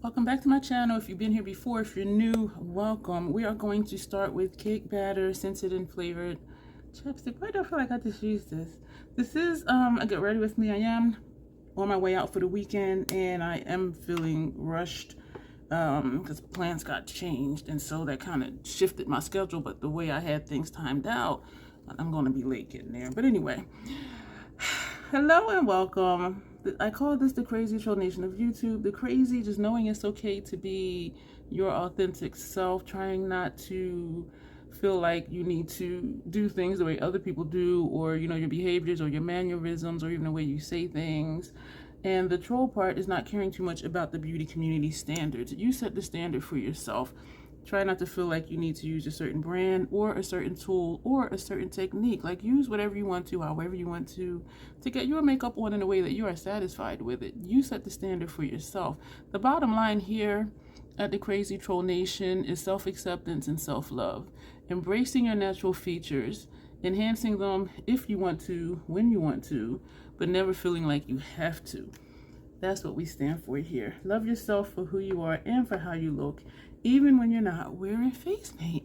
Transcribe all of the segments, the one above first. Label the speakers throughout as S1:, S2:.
S1: Welcome back to my channel. If you've been here before, if you're new, welcome. We are going to start with cake batter, scented and flavored chapstick. Why do I feel like I just used this? This is a get ready with me. I am on my way out for the weekend and I am feeling rushed because plans got changed, and so that kind of shifted my schedule. But the way I had things timed out, I'm going to be late getting there. But anyway, hello and welcome. I call this the crazy troll nation of YouTube. The crazy, just knowing it's okay to be your authentic self, trying not to feel like you need to do things the way other people do, or your behaviors or your mannerisms or even the way you say things. And the troll part is not caring too much about the beauty community standards. You set the standard for yourself. Try not to feel like you need to use a certain brand or a certain tool or a certain technique. Like, use whatever you want to, however you want to get your makeup on in a way that you are satisfied with it. You set the standard for yourself. The bottom line here at the Crazy Troll Nation is self-acceptance and self-love. Embracing your natural features, enhancing them if you want to, when you want to, but never feeling like you have to. That's what we stand for here. Love yourself for who you are and for how you look, even when you're not wearing face paint.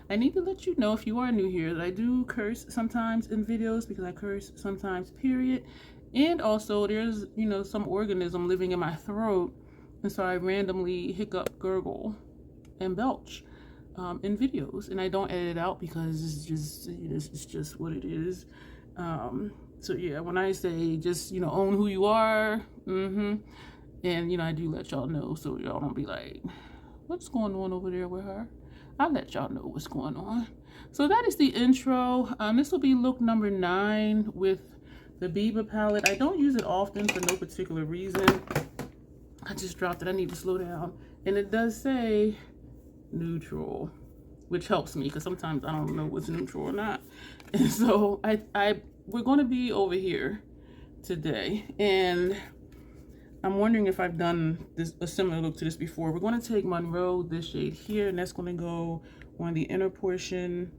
S1: I need to let you know, if you are new here, that I do curse sometimes in videos, because I curse sometimes, period. And also there's, some organism living in my throat, and so I randomly hiccup, gurgle, and belch in videos, and I don't edit it out because it's just what it is. So yeah, when I say just, own who you are, and, I do let y'all know, so y'all don't be like, what's going on over there with her? I'll let y'all know what's going on. So that is the intro. This will be look number 9 with the Biba palette. I don't use it often for no particular reason. I just dropped it. I need to slow down. And it does say neutral, which helps me because sometimes I don't know what's neutral or not. And so we're going to be over here today, and I'm wondering if I've done a similar look to this before. We're going to take Monroe, this shade here, and that's going to go on the inner portion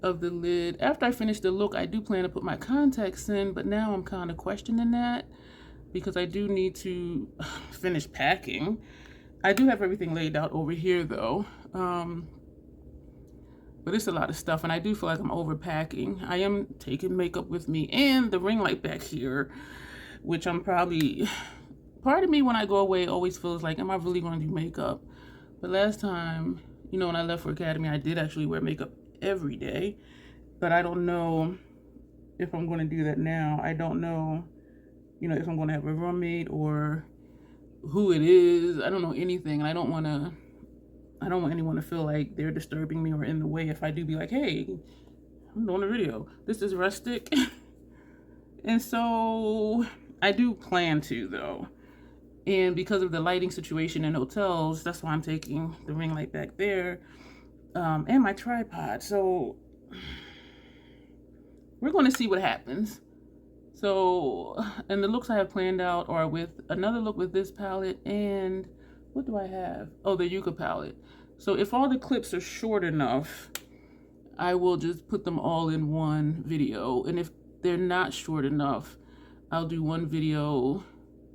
S1: of the lid. After I finish the look, I do plan to put my contacts in, but now I'm kind of questioning that because I do need to finish packing. I do have everything laid out over here though. But it's a lot of stuff, and I do feel like I'm overpacking. I am taking makeup with me and the ring light back here, which I'm probably, part of me when I go away always feels like, am I really going to do makeup? But last time, when I left for Academy, I did actually wear makeup every day, but I don't know if I'm going to do that now. I don't know, if I'm going to have a roommate or who it is. I don't know anything, and I don't want anyone to feel like they're disturbing me or in the way if I do be like, hey, I'm doing a video. This is rustic. And so I do plan to though. And because of the lighting situation in hotels, that's why I'm taking the ring light back there and my tripod. So we're going to see what happens. So, and the looks I have planned out are with another look with this palette, and what do I have? Oh, the Yucca palette. So if all the clips are short enough, I will just put them all in one video. And if they're not short enough, I'll do one video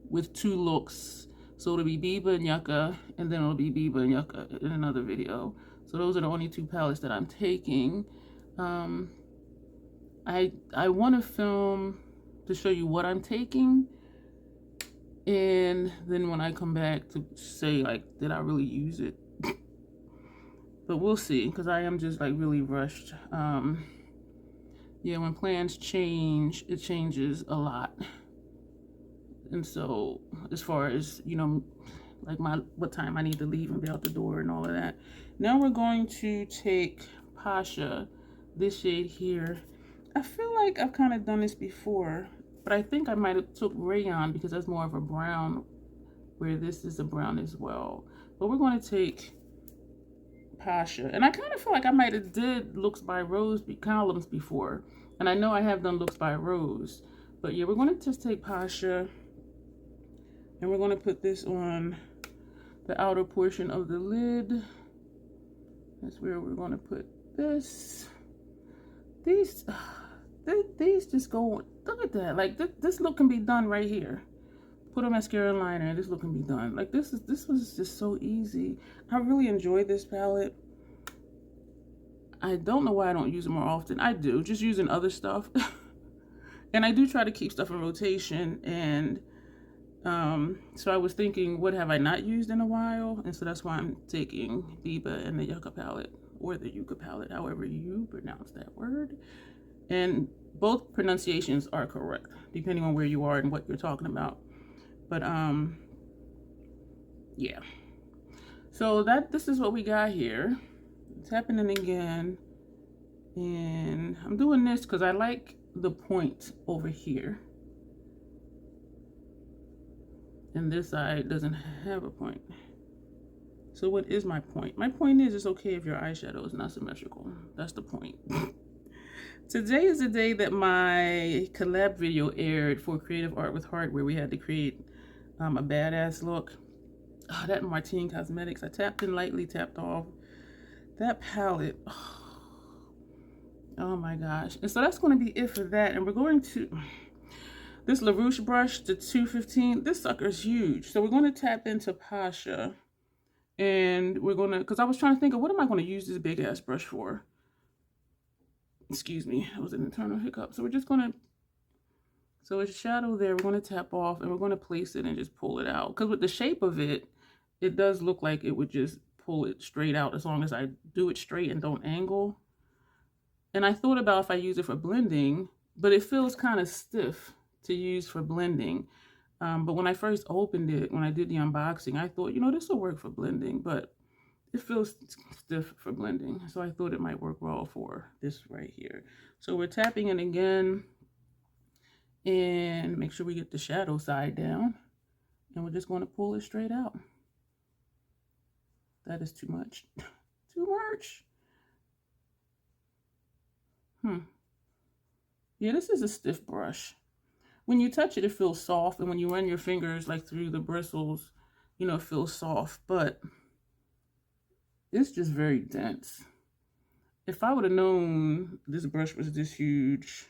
S1: with 2 looks. So it'll be Biba and Yucca, and then it'll be Biba and Yucca in another video. So those are the only 2 palettes that I'm taking. I want to film to show you what I'm taking, and then when I come back to say, like, did I really use it? But we'll see, because I am just like really rushed. Yeah, when plans change, it changes a lot. And so as far as, like what time I need to leave and be out the door and all of that. Now we're going to take Pasha, this shade here. I feel like I've kind of done this before, but I think I might have took Rayon because that's more of a brown, where this is a brown as well. But we're going to take Pasha, and I kind of feel like I might have did looks by Rose columns before, and I know I have done looks by Rose, but yeah, we're going to just take Pasha, and we're going to put this on the outer portion of the lid. That's where we're going to put this. These just go, look at that, like this look can be done right here. put a mascara and liner, and this look can be done. Like this was just so easy. I really enjoyed this palette. I don't know why I don't use it more often. I do, just using other stuff. And I do try to keep stuff in rotation. And so I was thinking, what have I not used in a while? And so that's why I'm taking Biba and the Yucca palette, or the Yucca palette, however you pronounce that word. And both pronunciations are correct, depending on where you are and what you're talking about. But yeah. So this is what we got here. It's happening again. And I'm doing this because I like the point over here. And this side doesn't have a point. So what is my point? My point is, it's okay if your eyeshadow is not symmetrical. That's the point. Today is the day that my collab video aired for Creative Art with Heart, where we had to create a badass look. Oh, that Martine Cosmetics. I tapped in lightly, tapped off. That palette. Oh my gosh. And so that's going to be it for that. And we're going to... This LaRouche brush, the 215, this sucker is huge. So we're going to tap into Pasha. And we're going to... Because I was trying to think of, what am I going to use this big-ass brush for? Excuse me. That was an internal hiccup. So we're just going to... So it's shadow there. We're going to tap off. And we're going to place it and just pull it out. Because with the shape of it, it does look like it would just pull it straight out as long as I do it straight and don't angle. And I thought about if I use it for blending, but it feels kind of stiff to use for blending. But when I first opened it, when I did the unboxing, I thought, you know, this will work for blending, but it feels stiff for blending. So I thought it might work well for this right here. So we're tapping it again and make sure we get the shadow side down. And we're just going to pull it straight out. That is too much. Too much. Yeah, this is a stiff brush. When you touch it, it feels soft. And when you run your fingers like through the bristles, you know, it feels soft. But it's just very dense. If I would have known this brush was this huge,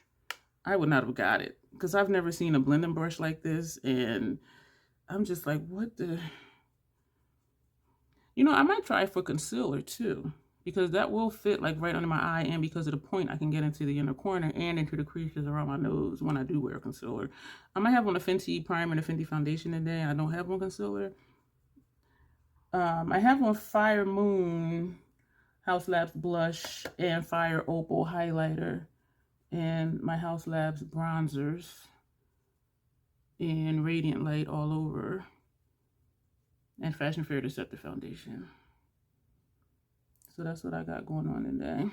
S1: I would not have got it. Because I've never seen a blending brush like this. And I'm just like, what the... You know, I might try for concealer too. Because that will fit like right under my eye, and because of the point, I can get into the inner corner and into the creases around my nose when I do wear concealer. I might have on a Fenty primer and a Fenty foundation today. I don't have on concealer. I have on Fire Moon House Labs blush and Fire Opal highlighter and my House Labs bronzers and Radiant Light all over and Fashion Fair Deceptive foundation. So that's what I got going on today.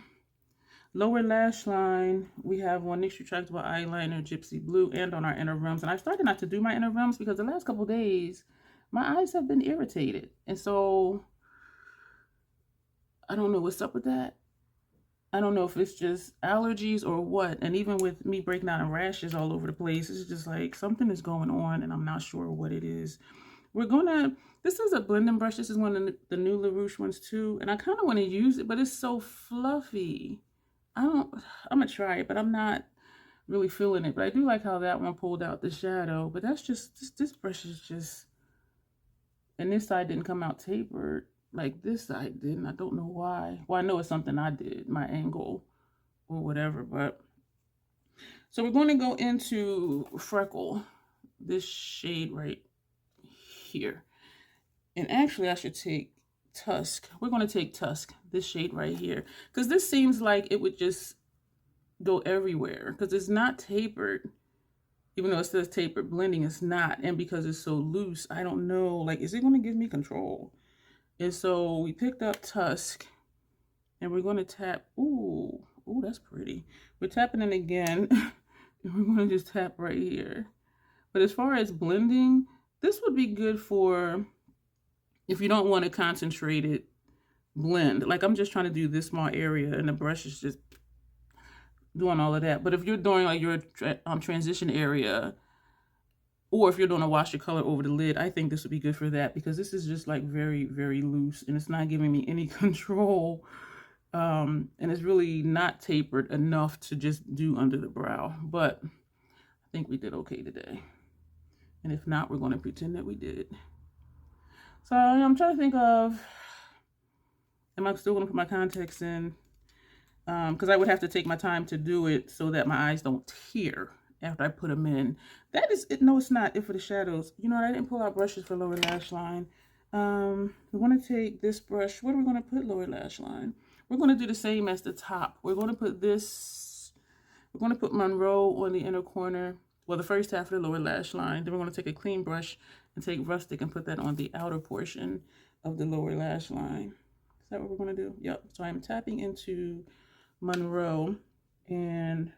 S1: Lower lash line, we have one NYX Retractable Eyeliner, Gypsy Blue, and on our inner rims. And I started not to do my inner rims because the last couple of days, my eyes have been irritated. And so, I don't know what's up with that. I don't know if it's just allergies or what. And even with me breaking out in rashes all over the place, it's just like something is going on and I'm not sure what it is. We're gonna, this is a blending brush. This is one of the new LaRouche ones too. And I kind of want to use it, but it's so fluffy. I'm gonna try it, but I'm not really feeling it. But I do like how that one pulled out the shadow. But that's just, this brush is just, and this side didn't come out tapered like this side didn't. I don't know why. Well, I know it's something I did, my angle or whatever. But so we're going to go into Freckle, this shade right here. And actually I should take Tusk. We're going to take Tusk, this shade right here, because this seems like it would just go everywhere because it's not tapered. Even though it says tapered blending, it's not. And because it's so loose, I don't know, like, is it going to give me control? And so we picked up Tusk and we're going to tap. Ooh, that's pretty. We're tapping it again and we're going to just tap right here. But as far as blending, this would be good for if you don't want a concentrated blend. Like I'm just trying to do this small area and the brush is just doing all of that. But if you're doing like your transition area, or if you're doing a wash your color over the lid, I think this would be good for that because this is just like very, very loose and it's not giving me any control. And it's really not tapered enough to just do under the brow. But I think we did okay today. And if not, we're going to pretend that we did. So I'm trying to think of, am I still going to put my contacts in? Because I would have to take my time to do it so that my eyes don't tear after I put them in. That is it. No, it's not. It for the shadows. You know what? I didn't pull out brushes for lower lash line. We're going to take this brush. What are we going to put lower lash line? We're going to do the same as the top. We're going to put this. We're going to put Monroe on the inner corner. Well, the first half of the lower lash line. Then we're going to take a clean brush and take Rustic and put that on the outer portion of the lower lash line. Is that what we're going to do? Yep. So I'm tapping into Monroe and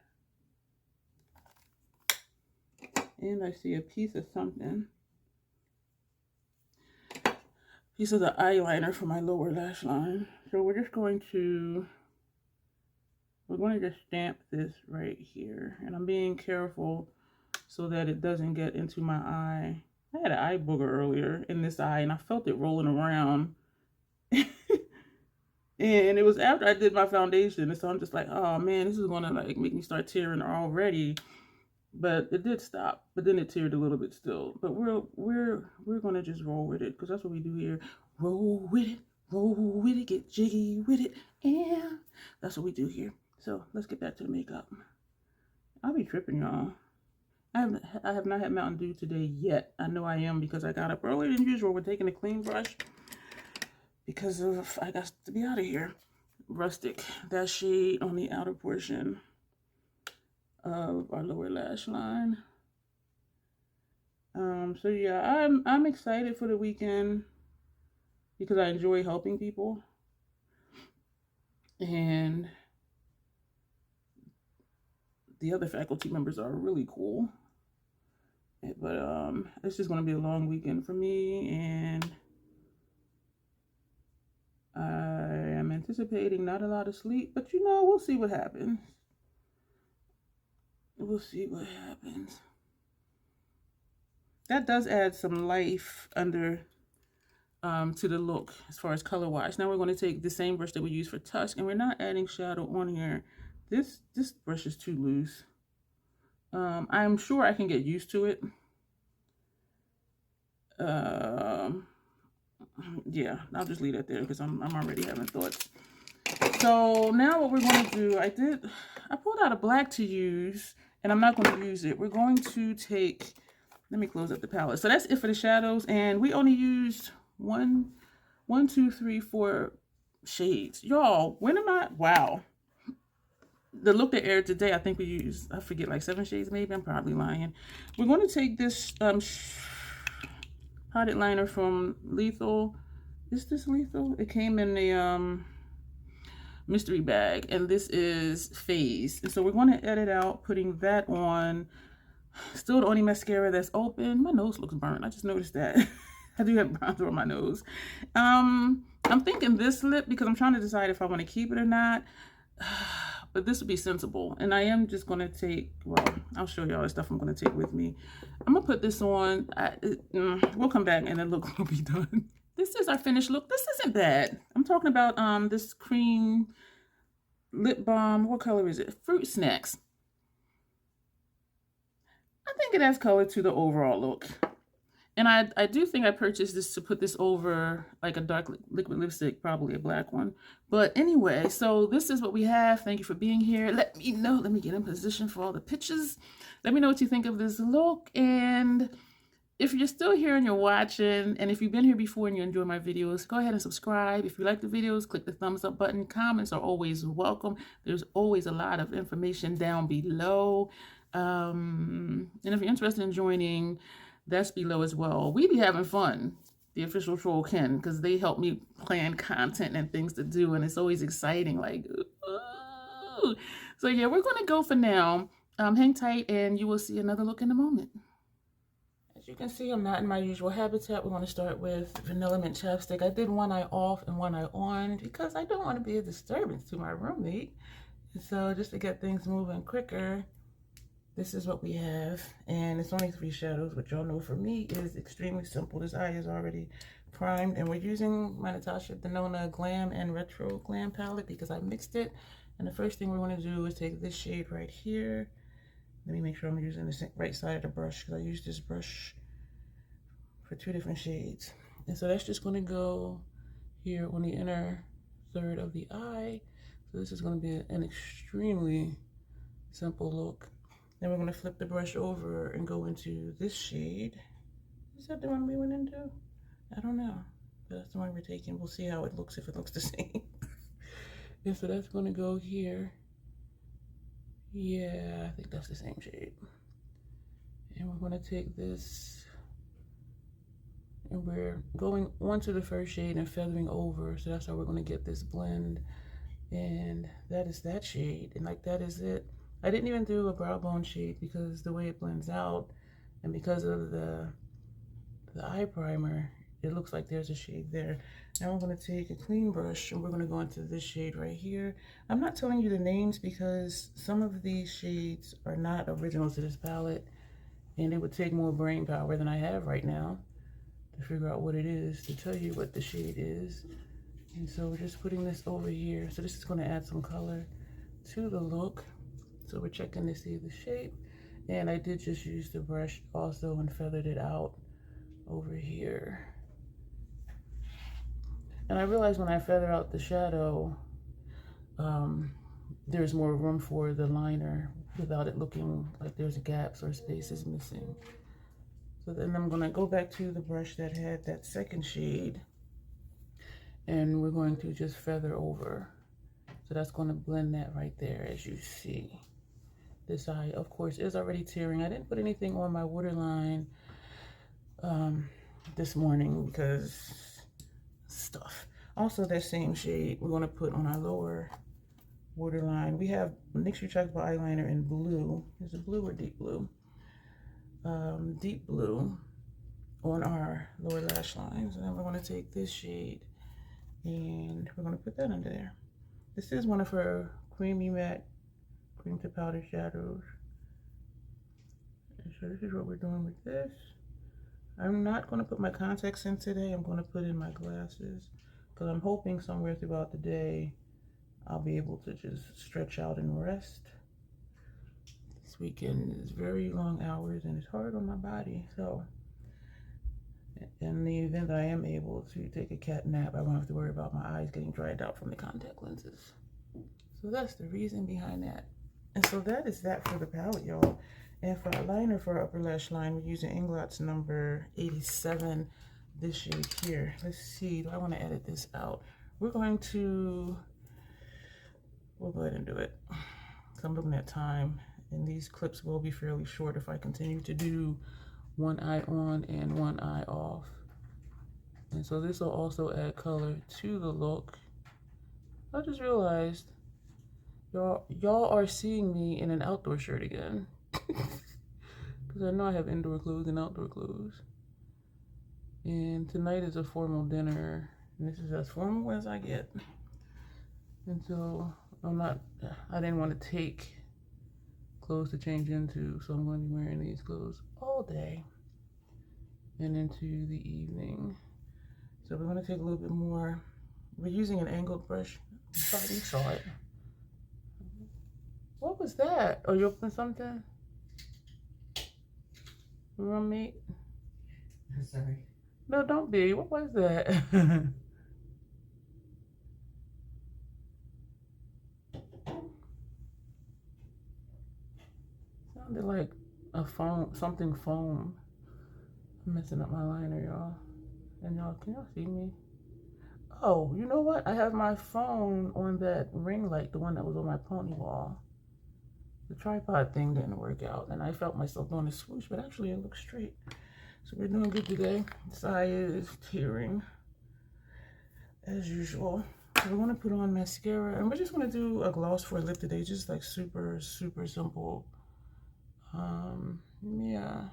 S1: I see a piece of something. Piece of the eyeliner for my lower lash line. So we're just going to, just stamp this right here. And I'm being careful so that it doesn't get into my eye. I had an eye booger earlier in this eye and I felt it rolling around. And it was after I did my foundation. And so I'm just like, oh man, this is gonna like make me start tearing already. But it did stop. But then it teared a little bit still. But we're gonna just roll with it because that's what we do here. Roll with it, get jiggy with it. Yeah. That's what we do here. So let's get back to the makeup. I'll be tripping, y'all. I have not had Mountain Dew today yet. I know I am because I got up earlier than usual. We're taking a clean brush because of I got to be out of here. Rustic, that shade on the outer portion of our lower lash line. So yeah, I'm excited for the weekend because I enjoy helping people, and the other faculty members are really cool. But it's just going to be a long weekend for me, and I am anticipating not a lot of sleep, but you know, we'll see what happens. We'll see what happens. That does add some life under to the look as far as color wise. Now we're going to take the same brush that we use for Tusk, and we're not adding shadow on here. This brush is too loose. I'm sure I can get used to it. Yeah, I'll just leave that there because I'm already having thoughts. So now what we're going to do, I pulled out a black to use, and I'm not going to use it. We're going to take, let me close up the palette. So that's it for the shadows, and we only used one, two, three, 4 shades. Y'all, wow. The look that aired today, I think we used, I forget, like 7 shades maybe. I'm probably lying. We're going to take this potted liner from Lethal. Is this Lethal? It came in the mystery bag, and this is Phase. And so we're going to edit out putting that on. Still the only mascara that's open. My nose looks burnt. I just noticed that. I do have bronzer on my nose. I'm thinking this lip because I'm trying to decide if I want to keep it or not. But this would be sensible. And I am just going to take, well, I'll show you all the stuff I'm going to take with me. I'm going to put this on. We'll come back and the look will be done. This is our finished look. This isn't bad. I'm talking about this cream lip balm. What color is it? Fruit Snacks. I think it adds color to the overall look. And I do think I purchased this to put this over like a dark liquid lipstick, probably a black one. But anyway, so this is what we have. Thank you for being here. Let me know. Let me get in position for all the pictures. Let me know what you think of this look. And if you're still here and you're watching, and if you've been here before and you enjoy my videos, go ahead and subscribe. If you like the videos, click the thumbs up button. Comments are always welcome. There's always a lot of information down below. And if you're interested in joining, that's below as well. We be having fun, the official troll Ken, because they help me plan content and things to do, and it's always exciting. Like, ooh. So yeah, we're gonna go for now. Hang tight, and you will see another look in a moment. As you can see, I'm not in my usual habitat. We're going to start with Vanilla Mint chapstick. I did one eye off and one eye on because I don't want to be a disturbance to my roommate. And so just to get things moving quicker, this is what we have. And it's only 3 shadows, which y'all know for me is extremely simple. This eye is already primed, and we're using my Natasha Denona Glam and Retro Glam palette because I mixed it. And the first thing we're going to do is take this shade right here. Let me make sure I'm using the right side of the brush because I used this brush for 2 different shades. And so that's just going to go here on the inner third of the eye. So this is going to be an extremely simple look. Then we're going to flip the brush over and go into this shade. Is that the one we went into? I don't know. But that's the one we're taking. We'll see how it looks, if it looks the same. And so that's going to go here. Yeah, I think that's the same shade. And we're going to take this, and we're going onto the first shade and feathering over. So that's how we're going to get this blend. And that is that shade. And like, that is it. I didn't even do a brow bone shade because the way it blends out, and because of the eye primer, it looks like there's a shade there. Now I'm going to take a clean brush and we're going to go into this shade right here. I'm not telling you the names because some of these shades are not original to this palette, and it would take more brain power than I have right now to figure out what it is, to tell you what the shade is. And so we're just putting this over here. So this is going to add some color to the look. So we're checking to see the shape. And I did just use the brush also and feathered it out over here. And I realized when I feather out the shadow, there's more room for the liner without it looking like there's gaps or spaces missing. So then I'm going to go back to the brush that had that second shade, and we're going to just feather over. So that's going to blend that right there, as you see. This eye, of course, is already tearing. I didn't put anything on my waterline this morning because stuff. Also, that same shade we're going to put on our lower waterline. We have NYX Retractable Eyeliner in blue. Is it blue or deep blue? Deep blue on our lower lash lines. And then we're going to take this shade and we're going to put that under there. This is one of her creamy matte cream to powder shadows. And so this is what we're doing with this. I'm not going to put my contacts in today. I'm going to put in my glasses because I'm hoping somewhere throughout the day I'll be able to just stretch out and rest. This weekend is very long hours and it's hard on my body. So in the event that I am able to take a cat nap, I won't have to worry about my eyes getting dried out from the contact lenses. So that's the reason behind that. And so that is that for the palette, y'all. And for a liner for our upper lash line, we're using Inglot's number 87, this shade here. Let's see, do I want to edit this out? We're going to, we'll go ahead and do it. So I'm looking at time, and these clips will be fairly short if I continue to do one eye on and one eye off. And so this will also add color to the look. I just realized y'all are seeing me in an outdoor shirt again. Because I know I have indoor clothes and outdoor clothes. And tonight is a formal dinner. And this is as formal as I get. And so I didn't want to take clothes to change into. So I'm going to be wearing these clothes all day and into the evening. So we're going to take a little bit more. We're using an angled brush. I thought you saw it. What was that? Oh, you opened something? Roommate?
S2: I'm sorry.
S1: No, don't be. What was that? Sounded like a foam, something foam. I'm messing up my liner, y'all. And y'all, can y'all see me? Oh, you know what? I have my phone on that ring light, the one that was on my pony wall. The tripod thing didn't work out, and I felt myself doing a swoosh, but actually it looks straight. So we're doing good today. This eye is tearing, as usual. So we're gonna put on mascara, and we're just gonna do a gloss for a lip today, just like super, super simple. Yeah,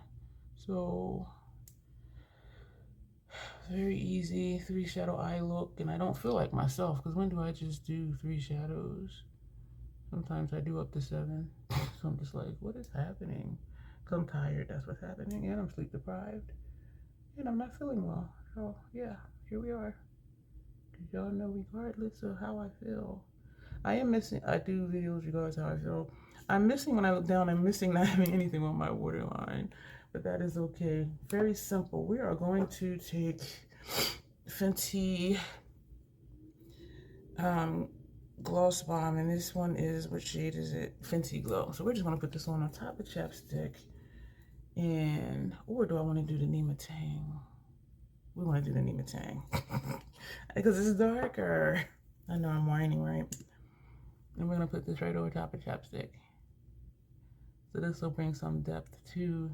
S1: so very easy 3 shadow eye look, and I don't feel like myself, because when do I just do 3 shadows? Sometimes I do up to 7. So I'm just like, what is happening? Because I'm tired, that's what's happening, and I'm sleep deprived, and I'm not feeling well. So yeah, here we are. Because y'all know, regardless of how I feel, I am missing. I do videos regardless of how I feel. I'm missing when I look down. I'm missing not having anything on my waterline. but that is okay. Very simple. We are going to take Fenty Gloss Bomb, and this one is, what shade is it? Fenty Glow. So we're just going to put this on top of chapstick. And, or do I want to do the Nema Tang? We want to do the Nema Tang because it's darker. I know I'm whining, right? And we're going to put this right over top of chapstick. So this will bring some depth to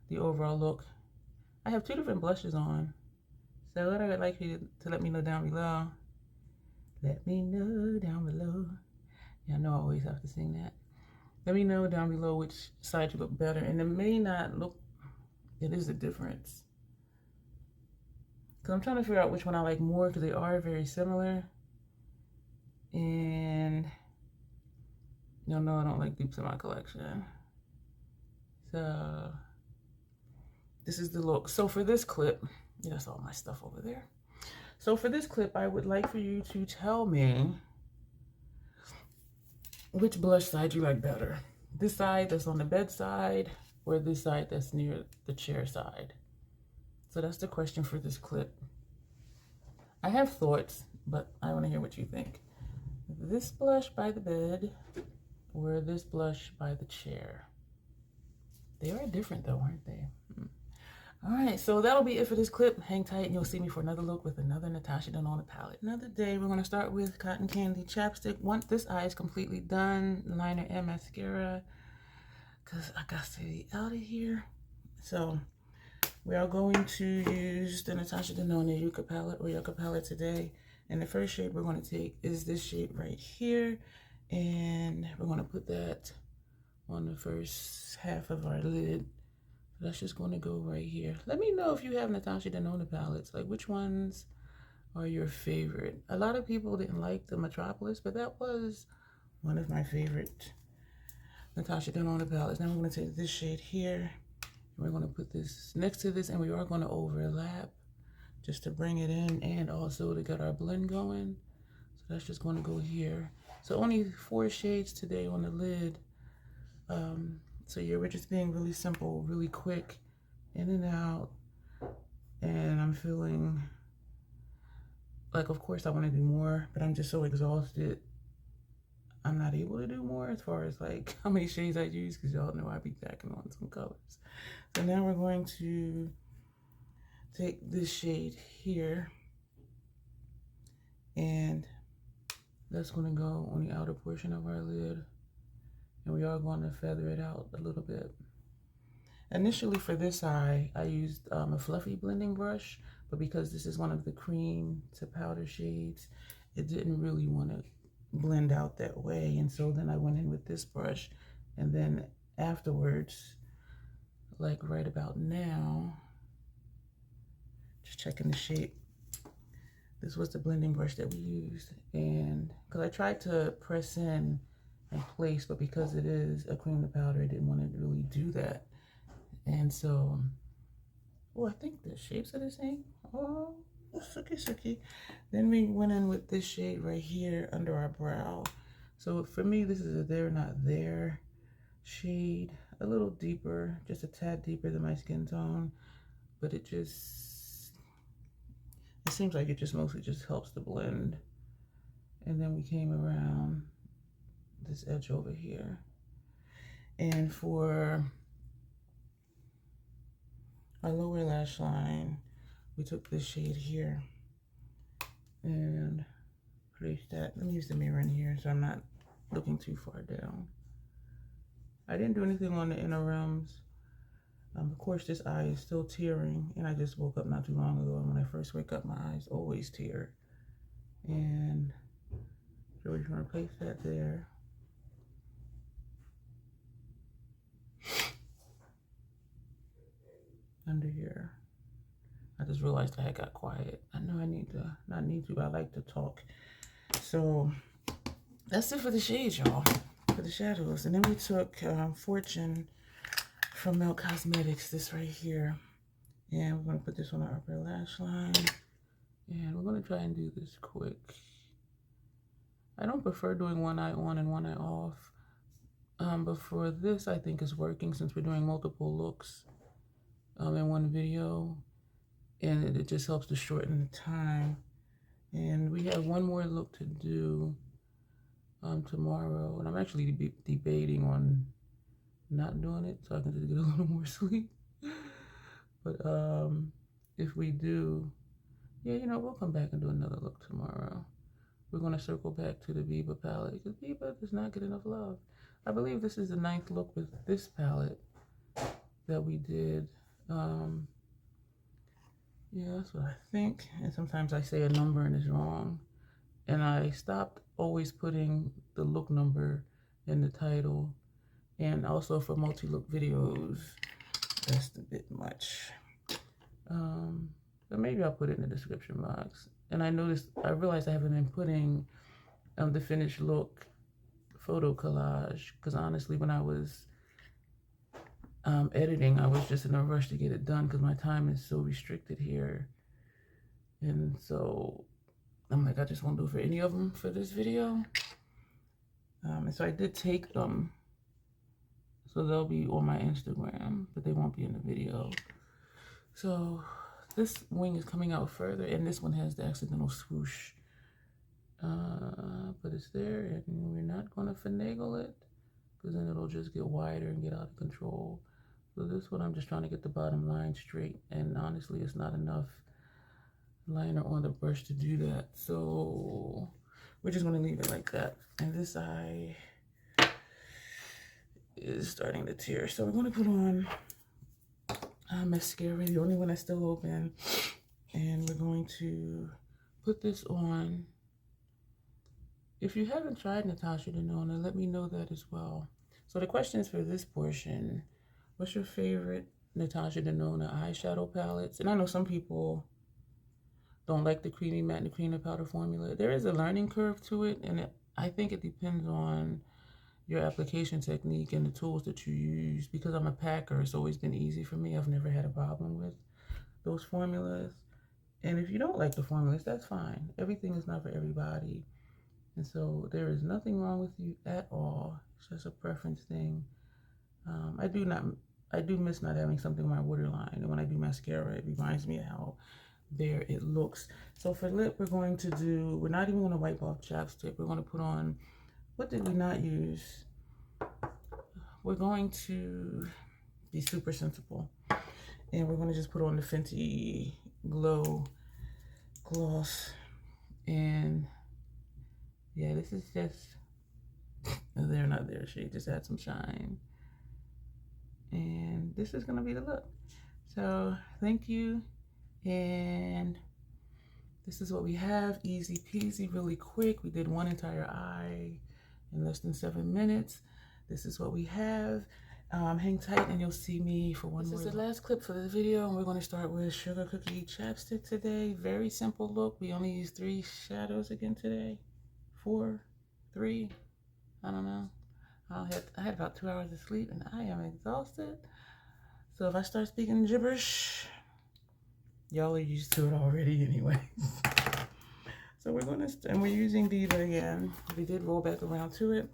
S1: the overall look. I have 2 different blushes on. So what I would like you to let me know down below. Let me know down below. Yeah, I know I always have to sing that. Let me know down below which side you look better. And it may not look, it is a difference. Because I'm trying to figure out which one I like more because they are very similar. And you'll know I don't like dupes in my collection. So this is the look. So for this clip, yeah, that's all my stuff over there. So for this clip, I would like for you to tell me which blush side you like better. This side that's on the bedside or this side that's near the chair side. So that's the question for this clip. I have thoughts, but I want to hear what you think. This blush by the bed or this blush by the chair. They are different though, aren't they? All right, so that'll be it for this clip. Hang tight and you'll see me for another look with another Natasha Denona palette. Another day, we're going to start with Cotton Candy Chapstick. Once this eye is completely done, liner and mascara, because I got to be out of here. So we are going to use the Natasha Denona Yucca palette or Yucca palette today. And the first shade we're going to take is this shade right here. And we're going to put that on the first half of our lid. That's just going to go right here. Let me know if you have Natasha Denona palettes. Like, which ones are your favorite? A lot of people didn't like the Metropolis, but that was one of my favorite Natasha Denona palettes. Now we're going to take this shade here. And we're going to put this next to this, and we are going to overlap just to bring it in and also to get our blend going. So that's just going to go here. So only 4 shades today on the lid. So yeah, we're just being really simple, really quick, in and out. And I'm feeling like, of course I want to do more, but I'm just so exhausted. I'm not able to do more as far as like how many shades I use, because y'all know I be packing on some colors. So now we're going to take this shade here, and that's going to go on the outer portion of our lid. And we are going to feather it out a little bit. Initially for this eye, I used a fluffy blending brush, but because this is one of the cream to powder shades, it didn't really want to blend out that way. And so then I went in with this brush, and then afterwards, like right about now, just checking the shape. This was the blending brush that we used. And because I tried to press in place, but because it is a cream to powder, I didn't want to really do that. And so, oh, I think the shapes are the same. Oh, sucky. Then we went in with this shade right here under our brow. So for me, this is a there not there shade, a little deeper, just a tad deeper than my skin tone, but it seems like it just mostly just helps to blend. And then we came around this edge over here, and for our lower lash line, we took this shade here and placed that. Let me use the mirror in here so I'm not looking too far down. I didn't do anything on the inner rims. Of course, this eye is still tearing, and I just woke up not too long ago, and when I first wake up, my eyes always tear. And so we're just gonna place that there. Under here. I just realized I had got quiet. I know I need to, not need to, but I like to talk. So that's it for the shades, y'all, for the shadows. And then we took Fortune from Milk Cosmetics, this right here. And we're gonna put this on our upper lash line. And we're gonna try and do this quick. I don't prefer doing one eye on and one eye off, But for this, I think is working since we're doing multiple looks in one video, and it just helps to shorten the time. And we have one more look to do tomorrow, and I'm actually debating on not doing it so I can just get a little more sleep. But if we do, yeah, you know, we'll come back and do another look tomorrow. We're going to circle back to the Biba palette because Biba does not get enough love. I believe this is the 9th look with this palette that we did. Yeah, that's what I think. And sometimes I say a number and it's wrong. And I stopped always putting the look number in the title. And also for multi-look videos, that's a bit much. But maybe I'll put it in the description box. And I realized I haven't been putting the finished look photo collage, because honestly, when I was editing, I was just in a rush to get it done because my time is so restricted here. And so I'm like, I just won't do for any of them for this video. And so I did take them. So they'll be on my Instagram, but they won't be in the video. So this wing is coming out further, and this one has the accidental swoosh. But it's there, and we're not going to finagle it because then it'll just get wider and get out of control. So this one, I'm just trying to get the bottom line straight, and honestly, it's not enough liner on the brush to do that. So we're just going to leave it like that. And this eye is starting to tear. So we're going to put on mascara, the only one that's still open. And we're going to put this on. If you haven't tried Natasha Denona, let me know that as well. So the questions for this portion: what's your favorite Natasha Denona eyeshadow palettes? And I know some people don't like the creamy matte and the cream powder formula. There is a learning curve to it, and I think it depends on your application technique and the tools that you use. Because I'm a packer, it's always been easy for me. I've never had a problem with those formulas. And if you don't like the formulas, that's fine. Everything is not for everybody. And so there is nothing wrong with you at all. It's just a preference thing. I do miss not having something on my waterline. And when I do mascara, it reminds me of how bare it looks. So for lip, we're not even going to wipe off chapstick. We're going to put on, what did we not use? We're going to be super sensible. And we're going to just put on the Fenty Glow gloss. And yeah, this is just, they're not there shade, just add some shine. And this is going to be the look. So thank you. And this is what we have. Easy peasy, really quick. We did one entire eye in less than 7 minutes. This is what we have. Hang tight and you'll see me for one more. This is the last clip for the video, and we're going to start with Sugar Cookie Chapstick today. Very simple look. We only used 3 shadows again today. 4, 3, I don't know. I had about 2 hours of sleep and I am exhausted. So if I start speaking gibberish, y'all are used to it already anyway. So we're using Biba again. We did roll back around to it.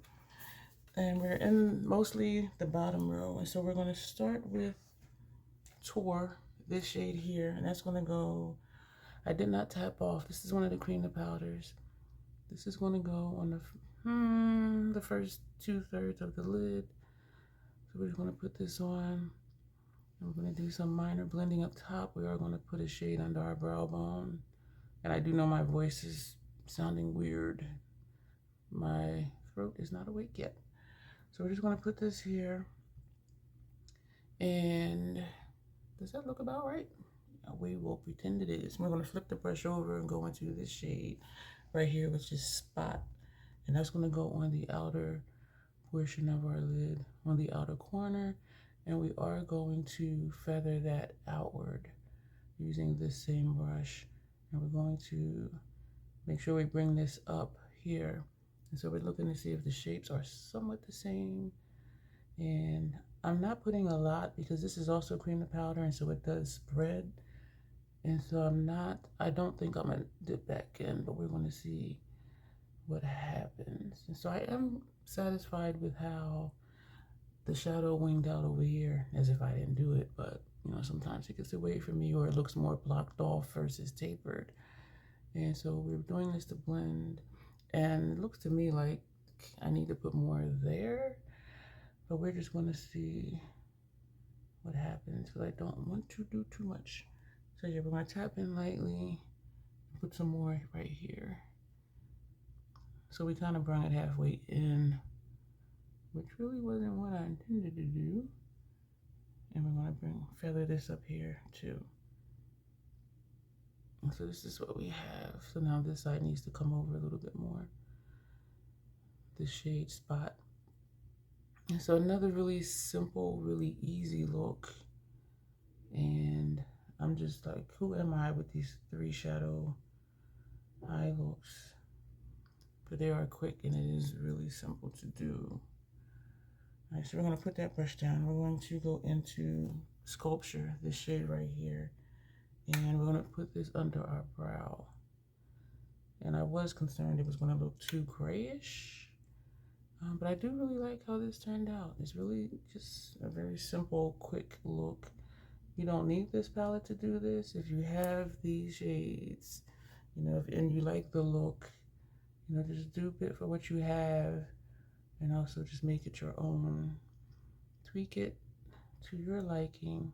S1: And we're in mostly the bottom row. And so we're going to start with Tour, this shade here. And that's going to go, I did not tap off. This is one of the cream powders. This is going to go on the first 2/3 of the lid. So we're just going to put this on. And we're going to do some minor blending up top. We are going to put a shade under our brow bone. And I do know my voice is sounding weird. My throat is not awake yet. So we're just going to put this here. And does that look about right? We will pretend it is. We're going to flip the brush over and go into this shade right here, which is Spot. And that's going to go on the outer portion of our lid, on the outer corner. And we are going to feather that outward using this same brush. And we're going to make sure we bring this up here. And so we're looking to see if the shapes are somewhat the same. And I'm not putting a lot because this is also cream of powder, and so it does spread. And so I don't think I'm gonna dip back in, but we're gonna see what happens. And so I am satisfied with how the shadow winged out over here as if I didn't do it, but you know, sometimes it gets away from me or it looks more blocked off versus tapered. And so we're doing this to blend, and it looks to me like I need to put more there, but we're just gonna see what happens because I don't want to do too much. So yeah, we're gonna tap in lightly, put some more right here. So we kind of brought it halfway in, which really wasn't what I intended to do. And we're gonna feather this up here too. And so this is what we have. So now this side needs to come over a little bit more. The shade spot. And so another really simple, really easy look. And I'm just like, who am I with these 3 shadow eye looks? But they are quick and it is really simple to do. All right, so we're gonna put that brush down. We're going to go into Sculpture, this shade right here. And we're gonna put this under our brow. And I was concerned it was gonna look too grayish. But I do really like how this turned out. It's really just a very simple, quick look. You don't need this palette to do this. If you have these shades, you know, and you like the look, you know, just dupe it for what you have and also just make it your own. Tweak it to your liking.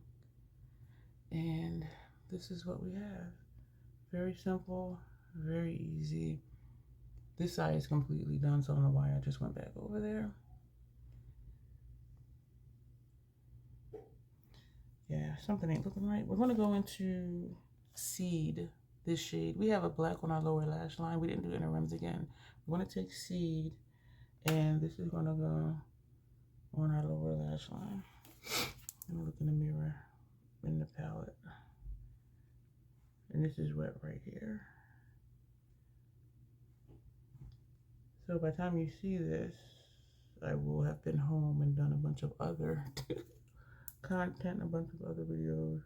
S1: And this is what we have. Very simple, very easy. This side is completely done, so I don't know why I just went back over there. Yeah, something ain't looking right. We're gonna go into Seed, this shade. We have a black on our lower lash line. We didn't do inner rims again. We're gonna take Seed, and this is gonna go on our lower lash line. Let me look in the mirror, in the palette. And this is wet right here. So by the time you see this, I will have been home and done a bunch of other content, a bunch of other videos.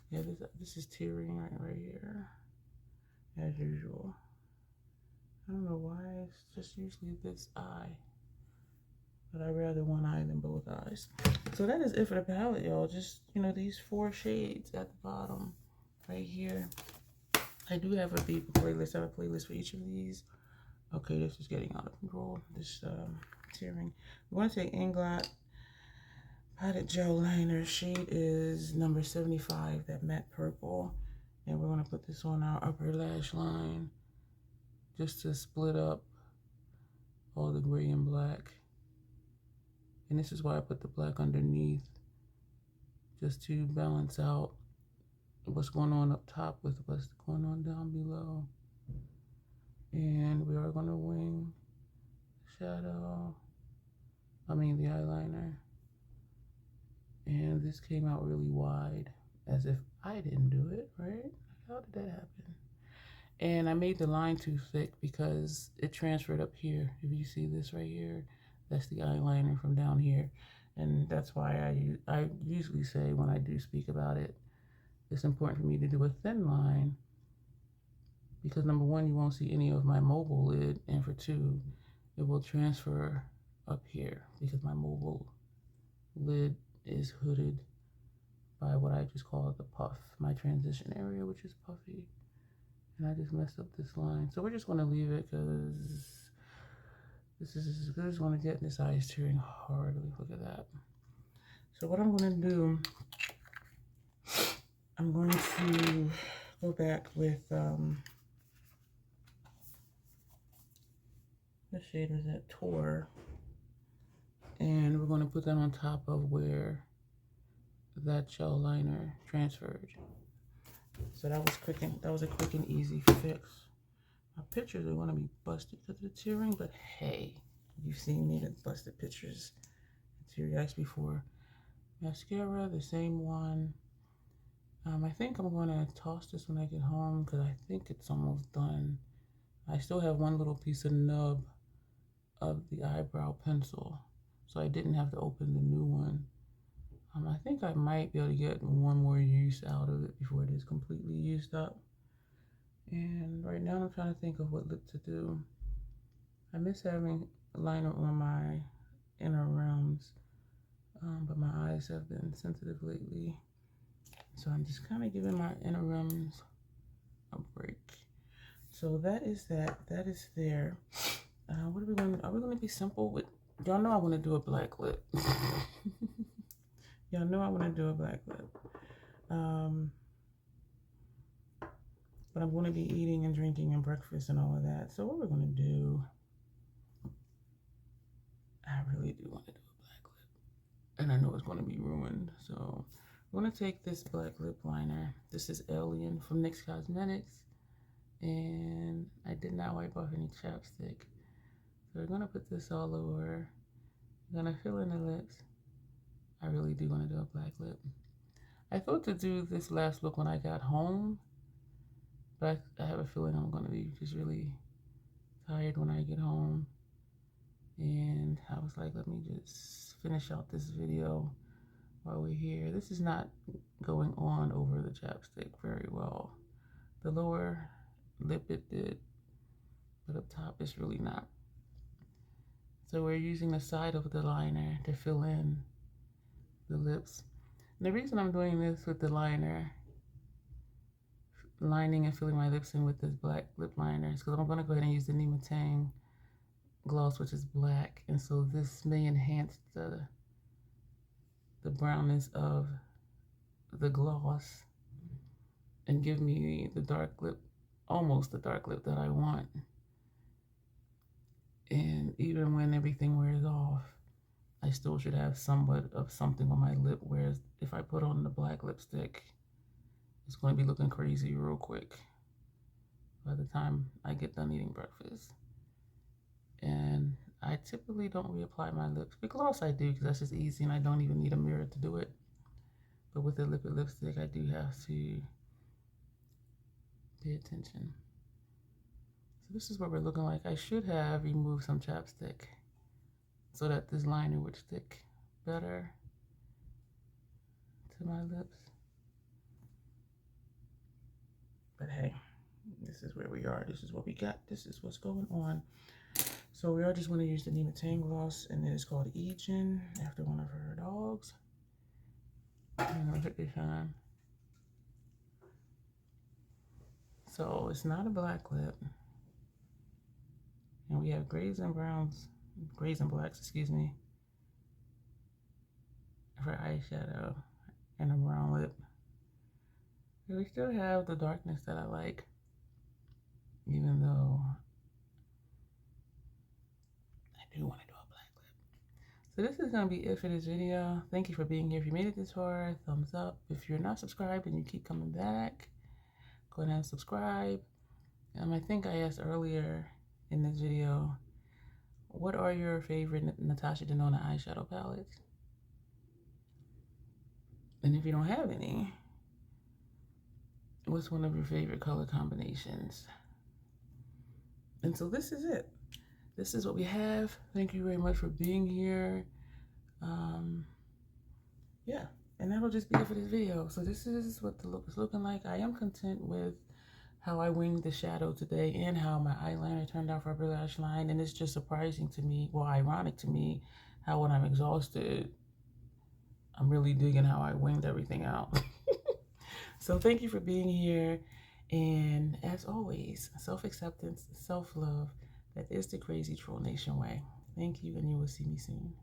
S1: Yeah, this is tearing right here, as usual. I don't know why, it's just usually this eye. But I'd rather one eye than both eyes. So that is it for the palette, y'all. Just, you know, these 4 shades at the bottom right here. I do have a Biba playlist. I have a playlist for each of these. Okay, this is getting out of control. This tearing. We're going to take Inglot Potted Gel Liner. Shade is number 75, that matte purple. And we're going to put this on our upper lash line just to split up all the gray and black. And this is why I put the black underneath, just to balance out what's going on up top with what's going on down below. And we are going to wing shadow, the eyeliner. And this came out really wide, as if I didn't do it, right? How did that happen? And I made the line too thick because it transferred up here. If you see this right here, that's the eyeliner from down here. And that's why I usually say when I do speak about it, it's important for me to do a thin line because number 1, you won't see any of my mobile lid, and for 2, it will transfer up here because my mobile lid is hooded by what I just call the puff, my transition area, which is puffy. And I just messed up this line. So we're just gonna leave it because this is as good as gonna get. This eye is tearing hardly, look at that. So what I'm gonna do, I'm going to go back with, what shade is that? Tour. And we're going to put that on top of where that gel liner transferred. So that was a quick and easy fix. My pictures are going to be busted because of the tearing, but hey, you've seen me with busted pictures and teary eyes before. Mascara, the same one. I think I'm going to toss this when I get home because I think it's almost done. I still have one little piece of nub of the eyebrow pencil, so I didn't have to open the new one. I think I might be able to get one more use out of it before it is completely used up. And right now I'm trying to think of what lip to do. I miss having a liner on my inner rims. but my eyes have been sensitive lately. So I'm just kind of giving my inner rims a break. So that is that. That is there. What are we going to, are we going to be simple with, y'all know I want to do a black lip. Y'all know I want to do a black lip. But I'm going to be eating and drinking and breakfast and all of that. So what we're going to do, I really do want to do a black lip. And I know it's going to be ruined. So I'm going to take this black lip liner. This is Alien from NYX Cosmetics. And I did not wipe off any chapstick. So we're going to put this all over. I'm going to fill in the lips. I really do want to do a black lip. I thought to do this last look when I got home. But I have a feeling I'm going to be just really tired when I get home. And I was like, let me just finish out this video while we're here. This is not going on over the chapstick very well. The lower lip it did, but up top it's really not. So we're using the side of the liner to fill in the lips. And the reason I'm doing this with the liner, lining and filling my lips in with this black lip liner, is because I'm going to go ahead and use the Nima Tang gloss, which is black, and so this may enhance the brownness of the gloss and give me the dark lip, almost the dark lip that I want. And even when everything wears off, I still should have somewhat of something on my lip, whereas if I put on the black lipstick, it's going to be looking crazy real quick by the time I get done eating breakfast. And I typically don't reapply my lips. With gloss I do, because that's just easy and I don't even need a mirror to do it. But with the liquid lipstick, I do have to pay attention. So this is what we're looking like. I should have removed some chapstick so that this liner would stick better to my lips. But hey, this is where we are. This is what we got. This is what's going on. So we are just going to use the Nima Tang gloss, and it is called Ejin, after one of her dogs. I'm going to put this on. So it's not a black lip. And we have grays and browns, grays and blacks, excuse me, for eyeshadow and a brown lip. But we still have the darkness that I like, even though I do want to do a black lip. So this is going to be it for this video. Thank you for being here. If you made it this far, thumbs up. If you're not subscribed and you keep coming back, go ahead and subscribe. I think I asked earlier in this video, what are your favorite Natasha Denona eyeshadow palettes? And if you don't have any, what's one of your favorite color combinations? And so this is it. This is what we have. Thank you very much for being here. Yeah, and that'll just be it for this video. So this is what the look is looking like. I am content with how I winged the shadow today and how my eyeliner turned out for upper lash line. And it's just surprising to me, well, ironic to me, how when I'm exhausted, I'm really digging how I winged everything out. So thank you for being here. And as always, self-acceptance, self-love, that is the Crazy Troll Nation way. Thank you, and you will see me soon.